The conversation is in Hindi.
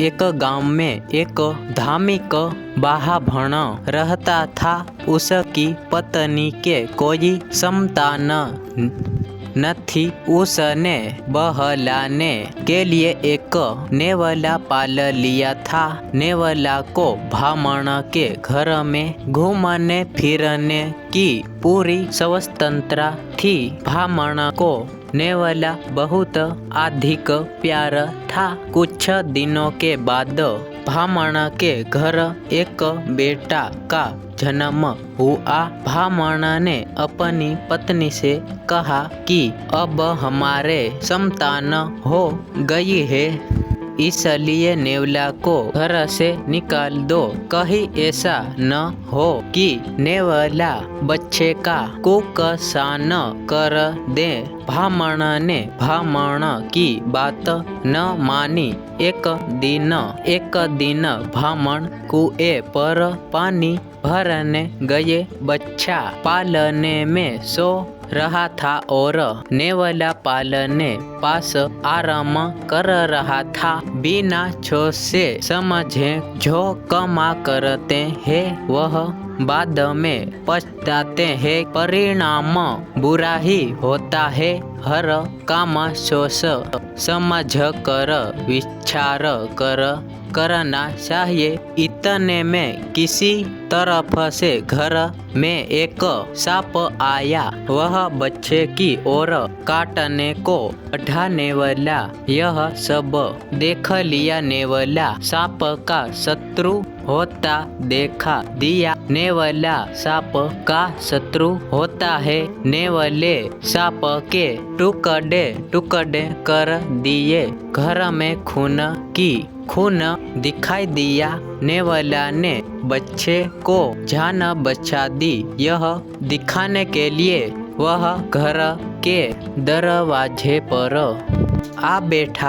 एक गांव में एक धार्मिक ब्राह्मण रहता था। उसकी पत्नी के कोई संतान न थी। उसने बहलाने के लिए एक नेवला पाल लिया था। नेवला को ब्राह्मण के घर में घूमने फिरने की पूरी स्वतंत्रता थी। ब्राह्मण को नेवला बहुत अधिक प्यार था। कुछ दिनों के बाद ब्राह्मण के घर एक बेटा का जन्म हुआ। ब्राह्मण ने अपनी पत्नी से कहा कि अब हमारे संतान हो गई है, इसलिए नेवला को घर से निकाल दो। कहीं ऐसा न हो कि नेवला बच्चे का कुकसान कर दे। ब्राह्मण ने ब्राह्मण की बात न मानी। एक दिन ब्राह्मण कुएं पर पानी भरने गए। बच्चा पालने में सो रहा था और नेवला पालने पास आराम कर रहा था। बिना सोच से समझे जो कमा करते हैं वह बाद में पछताते हैं। परिणाम बुरा ही होता है। हर काम सोच समझ कर विचार कर करना चाहिए। इतने में किसी तरफ से घर में एक सांप आया। वह बच्चे की ओर काटने को बढ़ा। नेवला यह सब देख लिया। नेवला सांप का शत्रु होता देखा दिया। नेवला सांप का शत्रु होता है। नेवले सांप के टुकड़े टुकड़े कर दिए। घर में खून दिखाई दिया। नेवला ने बच्चे को जान बचा दी। यह दिखाने के लिए वह घर के दरवाजे पर आ बैठा।